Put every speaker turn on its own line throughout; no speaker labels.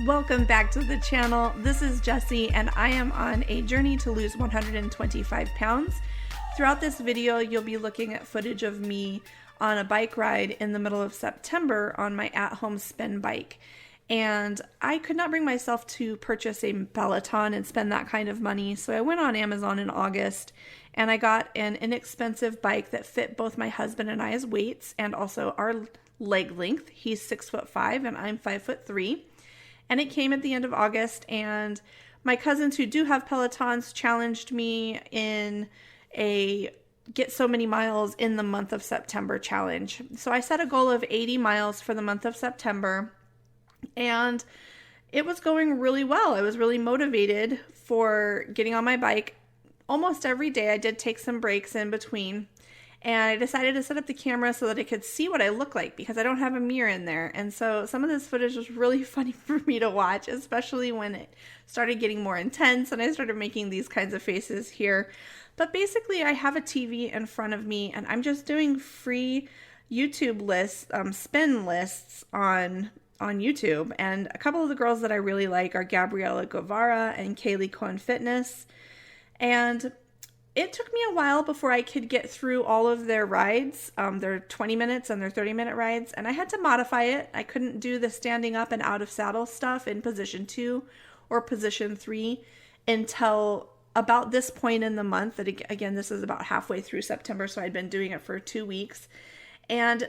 Welcome back to the channel. This is Jessie and I am on a journey to lose 125 pounds. Throughout this video, you'll be looking at footage of me on a bike ride in the middle of September on my at-home spin bike. And I could not bring myself to purchase a Peloton and spend that kind of money. So I went on Amazon in August and I got an inexpensive bike that fit both my husband and I's weights and also our leg length. He's 6'5" and I'm 5'3". And it came at the end of August, and my cousins who do have Pelotons challenged me in a get so many miles in the month of September challenge. So I set a goal of 80 miles for the month of September, and it was going really well. I was really motivated for getting on my bike almost every day. I did take some breaks in between. And I decided to set up the camera so that I could see what I look like because I don't have a mirror in there. And so some of this footage was really funny for me to watch, especially when it started getting more intense and I started making these kinds of faces here. But basically I have a TV in front of me and I'm just doing free YouTube lists, spin lists on YouTube. And a couple of the girls that I really like are Gabriella Guevara and Kayleigh Cohen Fitness. And it took me a while before I could get through all of their rides, their 20 minutes and their 30-minute rides, and I had to modify it. I couldn't do the standing up and out of saddle stuff in position 2 or position 3 until about this point in the month. That again, this is about halfway through September, so I'd been doing it for 2 weeks. And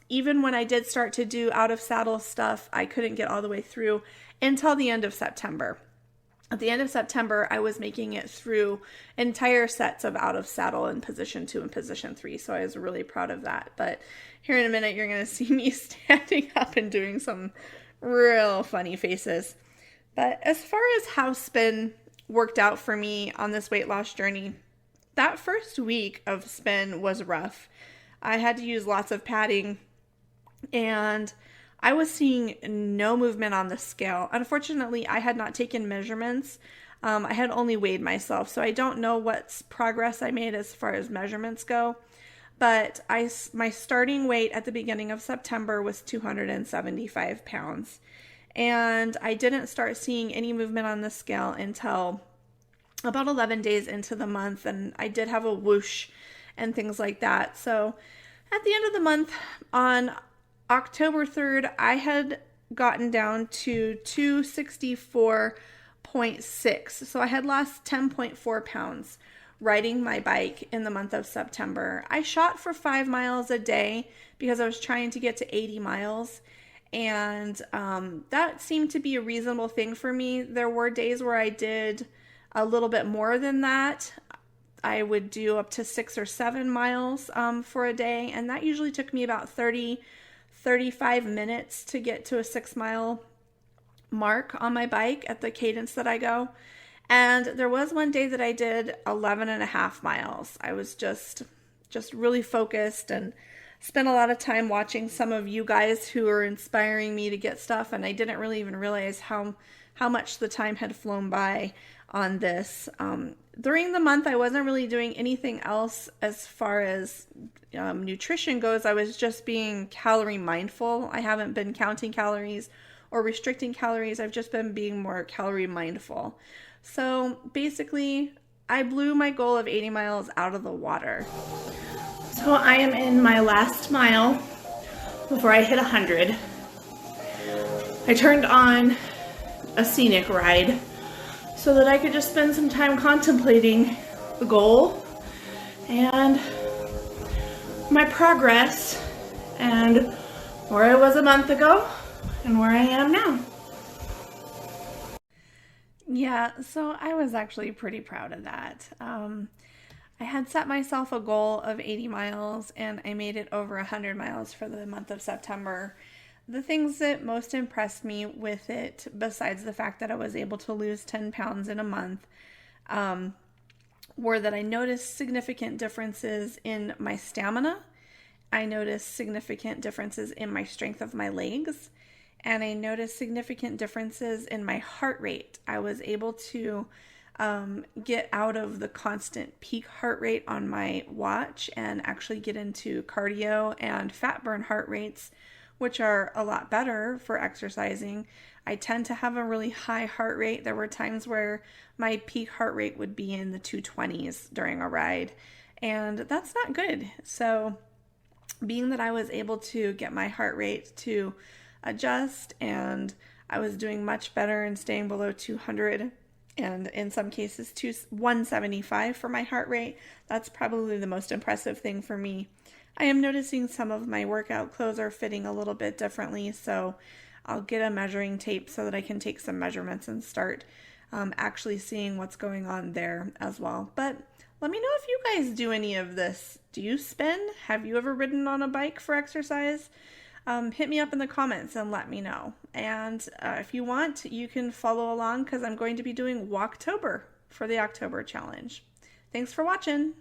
even when I did start to do out of saddle stuff, I couldn't get all the way through until the end of September. At the end of September, I was making it through entire sets of out of saddle in position 2 and position 3. So I was really proud of that. But here in a minute, you're going to see me standing up and doing some real funny faces. But as far as how spin worked out for me on this weight loss journey, that first week of spin was rough. I had to use lots of padding and I was seeing no movement on the scale. Unfortunately, I had not taken measurements. I had only weighed myself, so I don't know what progress I made as far as measurements go. But my starting weight at the beginning of September was 275 pounds. And I didn't start seeing any movement on the scale until about 11 days into the month. And I did have a whoosh and things like that. So at the end of the month, on October 3rd, I had gotten down to 264.6. So I had lost 10.4 pounds riding my bike in the month of September. I shot for 5 miles a day because I was trying to get to 80 miles. And that seemed to be a reasonable thing for me. There were days where I did a little bit more than that. I would do up to 6 or 7 miles for a day. And that usually took me about 35 minutes to get to a 6-mile mark on my bike at the cadence that I go. And there was one day that I did 11.5 miles. I was just really focused and spent a lot of time watching some of you guys who are inspiring me to get stuff. And I didn't really even realize how much the time had flown by on this. During the month, I wasn't really doing anything else as far as nutrition goes. I was just being calorie mindful. I haven't been counting calories or restricting calories. I've just been being more calorie mindful. So basically, I blew my goal of 80 miles out of the water. So I am in my last mile before I hit 100. I turned on a scenic ride so that I could just spend some time contemplating the goal and my progress and where I was a month ago and where I am now. Yeah, so I was actually pretty proud of that. I had set myself a goal of 80 miles and I made it over 100 miles for the month of September. The things that most impressed me with it, besides the fact that I was able to lose 10 pounds in a month, were that I noticed significant differences in my stamina. I noticed significant differences in my strength of my legs. And I noticed significant differences in my heart rate. I was able to get out of the constant peak heart rate on my watch and actually get into cardio and fat burn heart rates which are a lot better for exercising. I tend to have a really high heart rate. There were times where my peak heart rate would be in the 220s during a ride, and that's not good. So being that I was able to get my heart rate to adjust, and I was doing much better and staying below 200, and in some cases 175 for my heart rate, that's probably the most impressive thing for me. I am noticing some of my workout clothes are fitting a little bit differently, so I'll get a measuring tape so that I can take some measurements and start actually seeing what's going on there as well. But let me know if you guys do any of this. Do you spin? Have you ever ridden on a bike for exercise? Hit me up in the comments and let me know. And if you want, you can follow along because I'm going to be doing Walktober for the October challenge. Thanks for watching.